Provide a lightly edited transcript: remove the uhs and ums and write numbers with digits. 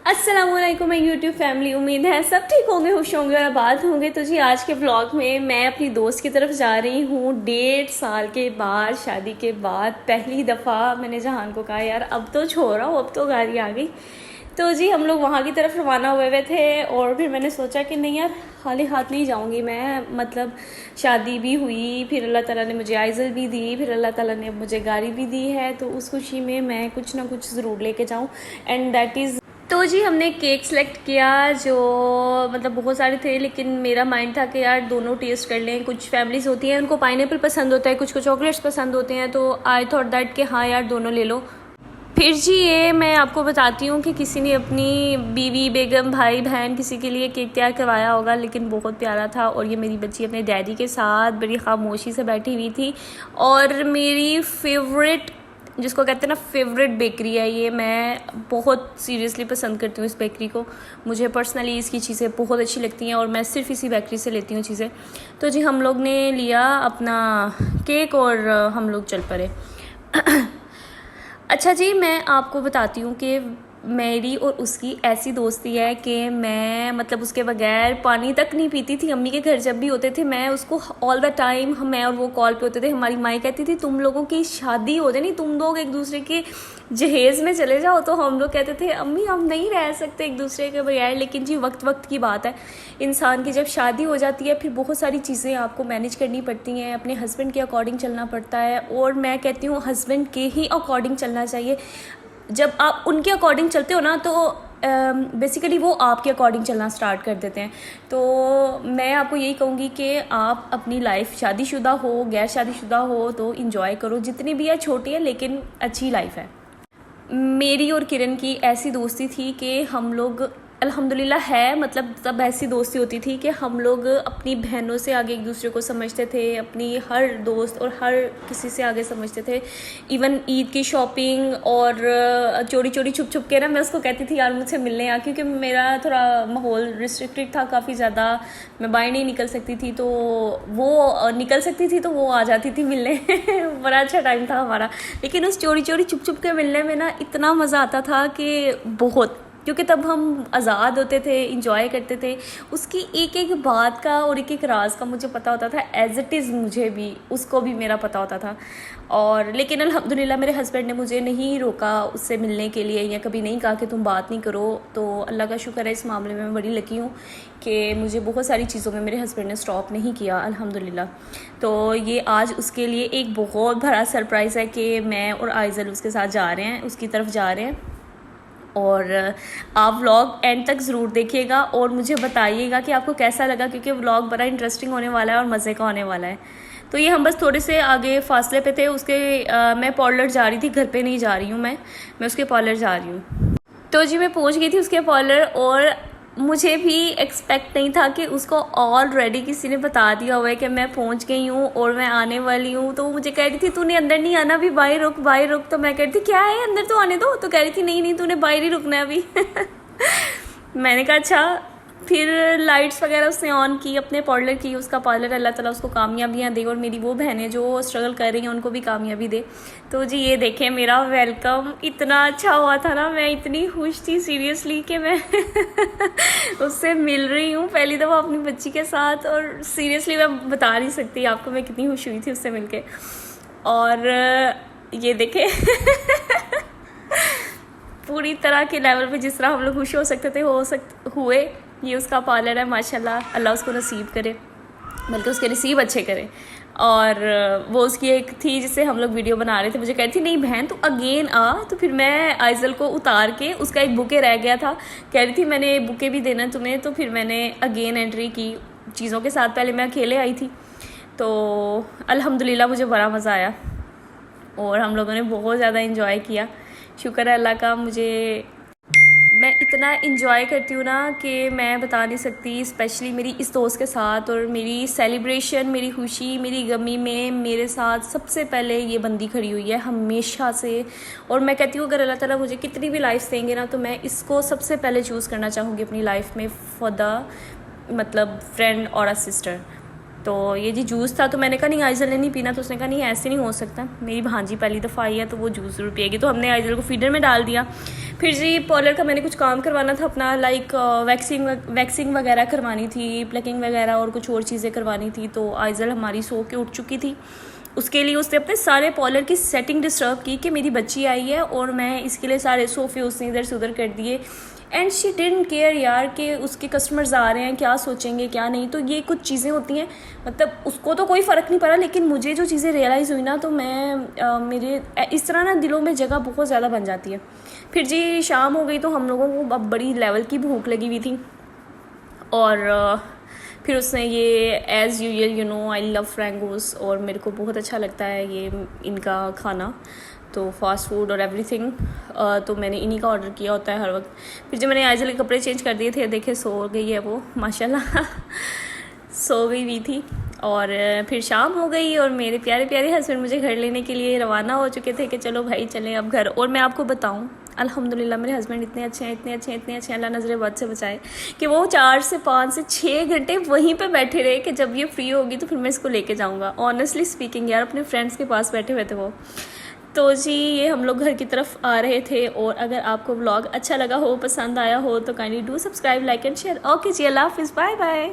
अस्सलामुअलैकुम my YouTube family. उम्मीद है सब ठीक होंगे, खुश होंगे और आबाद होंगे। तो जी आज के व्लॉग में मैं अपनी दोस्त की तरफ जा रही हूँ। 1.5 साल के बाद, शादी के बाद पहली दफ़ा मैंने जहान को कहा यार अब तो छोड़ आओ, अब तो गाड़ी आ गई। तो जी हम लोग वहाँ की तरफ रवाना हुए हुए थे और फिर मैंने सोचा कि नहीं यार खाली हाथ नहीं जाऊँगी मैं। मतलब शादी भी हुई, फिर अल्लाह ताला ने मुझे आइज़ल भी दी, फिर अल्लाह ताला ने मुझे गाड़ी भी दी है, तो उस खुशी में मैं कुछ ना कुछ ज़रूर लेके जाऊँ। एंड दैट इज़ तो जी हमने केक सेलेक्ट किया जो मतलब बहुत सारे थे, लेकिन मेरा माइंड था कि यार दोनों टेस्ट कर लें। कुछ फैमिलीज़ होती हैं उनको पाइनएप्पल पसंद होता है, कुछ को चॉकलेट्स पसंद होते हैं, तो आई थॉट दैट कि हाँ यार दोनों ले लो। फिर जी ये मैं आपको बताती हूँ कि किसी ने अपनी बीवी, बेगम, भाई, बहन किसी के लिए केक तैयार करवाया होगा, लेकिन बहुत प्यारा था। और ये मेरी बच्ची अपने डैडी के साथ बड़ी खामोशी से बैठी हुई थी। और मेरी फेवरेट, जिसको कहते हैं ना फेवरेट बेकरी है ये, मैं बहुत सीरियसली पसंद करती हूँ इस बेकरी को। मुझे पर्सनली इसकी चीज़ें बहुत अच्छी लगती हैं और मैं सिर्फ इसी बेकरी से लेती हूँ चीज़ें। तो जी हम लोग ने लिया अपना केक और हम लोग चल पड़े। अच्छा जी मैं आपको बताती हूँ कि मेरी और उसकी ऐसी दोस्ती है कि मैं मतलब उसके बगैर पानी तक नहीं पीती थी। अम्मी के घर जब भी होते थे मैं उसको ऑल द टाइम, मैं और वो कॉल पे होते थे। हमारी माँ कहती थी तुम लोगों की शादी हो जाए नहीं, तुम लोग एक दूसरे के जहेज़ में चले जाओ। तो हम लोग कहते थे अम्मी हम नहीं रह सकते एक दूसरे के बगैर। लेकिन जी वक्त वक्त की बात है, इंसान की जब शादी हो जाती है फिर बहुत सारी चीज़ें आपको मैनेज करनी पड़ती हैं, अपने हस्बैंड के अकॉर्डिंग चलना पड़ता है। और मैं कहती हूँ हस्बैंड के ही अकॉर्डिंग चलना चाहिए। जब आप उनके अकॉर्डिंग चलते हो ना तो बेसिकली वो आपके अकॉर्डिंग चलना स्टार्ट कर देते हैं। तो मैं आपको यही कहूँगी कि आप अपनी लाइफ, शादीशुदा हो गैर शादीशुदा हो, तो इंजॉय करो जितनी भी है, छोटी है लेकिन अच्छी लाइफ है। मेरी और किरण की ऐसी दोस्ती थी कि हम लोग अल्हम्दुलिल्लाह है, मतलब तब ऐसी दोस्ती होती थी कि हम लोग अपनी बहनों से आगे एक दूसरे को समझते थे, अपनी हर दोस्त और हर किसी से आगे समझते थे। इवन ईद की शॉपिंग और चोरी चोरी छुप छुप के ना मैं उसको कहती थी यार मुझसे मिलने आ, क्योंकि मेरा थोड़ा माहौल रिस्ट्रिक्टेड था काफ़ी ज़्यादा, मैं बाहर नहीं निकल सकती थी, तो वो निकल सकती थी तो वो आ जाती थी मिलने। बड़ा अच्छा टाइम था हमारा। लेकिन उस चोरी चोरी छुप छुप के मिलने में ना इतना मज़ा आता था कि बहुत, क्योंकि तब हम आज़ाद होते थे, इंजॉय करते थे। उसकी एक एक बात का और एक एक राज का मुझे पता होता था, एज़ इट इज़ मुझे भी उसको भी मेरा पता होता था। और लेकिन अल्हम्दुलिल्लाह मेरे हस्बैंड ने मुझे नहीं रोका उससे मिलने के लिए, या कभी नहीं कहा कि तुम बात नहीं करो। तो अल्लाह का शुक्र है, इस मामले में मैं बड़ी लकी हूँ कि मुझे बहुत सारी चीज़ों में मेरे हस्बैंड ने स्टॉप नहीं किया अल्हम्दुलिल्लाह। तो ये आज उसके लिए एक बहुत बड़ा सरप्राइज़ है कि मैं और आइज़ल उसके साथ जा रहे हैं, उसकी तरफ जा रहे हैं। और आप व्लॉग एंड तक ज़रूर देखिएगा और मुझे बताइएगा कि आपको कैसा लगा, क्योंकि व्लॉग बड़ा इंटरेस्टिंग होने वाला है और मज़े का होने वाला है। तो ये हम बस थोड़े से आगे फासले पे थे उसके। मैं पार्लर जा रही थी, घर पे नहीं जा रही हूँ मैं उसके पार्लर जा रही हूँ। तो जी मैं पहुँच गई थी उसके पार्लर और मुझे भी एक्सपेक्ट नहीं था कि उसको ऑलरेडी किसी ने बता दिया हुआ है कि मैं पहुंच गई हूँ और मैं आने वाली हूँ। तो मुझे कह रही थी तूने अंदर नहीं आना, अभी बाहर रुक बाहर रुक। तो मैं कह रही थी क्या है अंदर तो आने दो, तो कह रही थी नहीं नहीं तूने बाहर ही रुकना है अभी। मैंने कहा अच्छा। फिर लाइट्स वगैरह उसने ऑन की, अपने पार्लर की, उसका पार्लर अल्लाह ताला उसको कामयाबियाँ दे और मेरी वो बहनें जो स्ट्रगल कर रही हैं उनको भी कामयाबी दे। तो जी ये देखें मेरा वेलकम इतना अच्छा हुआ था ना, मैं इतनी खुश थी सीरियसली कि मैं उससे मिल रही हूँ पहली दफ़ा अपनी बच्ची के साथ। और सीरियसली मैं बता नहीं सकती आपको मैं कितनी खुश हुई थी उससे मिलके। और ये देखें पूरी तरह के लेवल पे जिस तरह हम लोग खुश हो सकते थे हुए। ये उसका पार्लर है, माशाल्लाह, अल्लाह उसको नसीब करे, बल्कि उसके नसीब अच्छे करे। और वो उसकी एक थी जिससे हम लोग वीडियो बना रहे थे, मुझे कहती थी नहीं बहन तू अगेन आ। तो फिर मैं आइज़ल को उतार के, उसका एक बुके रह गया था, कह रही थी मैंने बुके भी देना तुम्हें। तो फिर मैंने अगेन एंट्री की चीज़ों के साथ। पहले मैं अकेले आई थी, तो अल्हम्दुलिल्लाह मुझे बड़ा मज़ा आया और हम लोगों ने बहुत ज़्यादा इंजॉय किया। शुक्र है अल्लाह का, मुझे मैं इतना इंजॉय करती हूँ ना कि मैं बता नहीं सकती। स्पेशली मेरी इस दोस्त के साथ, और मेरी सेलिब्रेशन, मेरी खुशी, मेरी गमी में मेरे साथ सबसे पहले ये बंदी खड़ी हुई है हमेशा से। और मैं कहती हूँ अगर अल्लाह ताला मुझे कितनी भी लाइफ देंगे ना, तो मैं इसको सबसे पहले चूज़ करना चाहूँगी अपनी लाइफ में फॉर द मतलब फ्रेंड और अ सिस्टर। तो ये जी जूस था, तो मैंने कहा नहीं आइजल ने नहीं पीना, तो उसने कहा नहीं ऐसे नहीं हो सकता, मेरी भांजी पहली दफ़ा आई है तो वो जूस ज़रूर पिएगी। तो हमने आइजल को फीडर में डाल दिया। फिर जी पार्लर का मैंने कुछ काम करवाना था अपना, लाइक वैक्सिंग वगैरह करवानी थी, प्लकिंग वगैरह और कुछ और चीज़ें करवानी थी। तो आइजल हमारी सो के उठ चुकी थी। उसके लिए उसने अपने सारे पार्लर की सेटिंग डिस्टर्ब की कि मेरी बच्ची आई है और मैं इसके लिए सारे सोफ़े उसने इधर से उधर कर दिए। एंड शी डिडंट केयर यार कि उसके कस्टमर्स आ रहे हैं, क्या सोचेंगे क्या नहीं। तो ये कुछ चीज़ें होती हैं, मतलब उसको तो कोई फ़र्क नहीं पड़ा, लेकिन मुझे जो चीज़ें रियलाइज़ हुई ना, तो मैं मेरे इस तरह ना दिलों में जगह बहुत ज़्यादा बन जाती है। फिर जी शाम हो गई, तो हम लोगों को अब बड़ी लेवल की भूख लगी हुई थी। और फिर उसने ये as usual, you know I love Frangos, और मेरे को बहुत अच्छा लगता है ये इनका खाना, तो फास्ट फूड और एवरीथिंग। तो मैंने इन्हीं का ऑर्डर किया होता है हर वक्त। फिर जब मैंने आइजल के कपड़े चेंज कर दिए थे, देखे सो गई है वो माशाल्लाह सो गई हुई थी। और फिर शाम हो गई और मेरे प्यारे प्यारे हस्बैंड मुझे घर लेने के लिए रवाना हो चुके थे कि चलो भाई चलें अब घर। और मैं आपको बताऊं, अल्हम्दुलिल्लाह मेरे हस्बैंड इतने अच्छे हैं, इतने अच्छे हैं, इतने अच्छे हैं, अल्लाह नज़र बद से बचाए, कि वो 4 से 5 से 6 घंटे वहीं पे बैठे रहे कि जब ये फ्री होगी तो फिर मैं इसको लेके जाऊँगा। ऑनेस्टली स्पीकिंग यार, अपने फ्रेंड्स के पास बैठे हुए थे वो। तो जी ये हम लोग घर की तरफ आ रहे थे। और अगर आपको व्लॉग अच्छा लगा हो, पसंद आया हो, तो kindly do subscribe, like and share. Okay ji, अल्लाह हाफिज़, बाय बाय।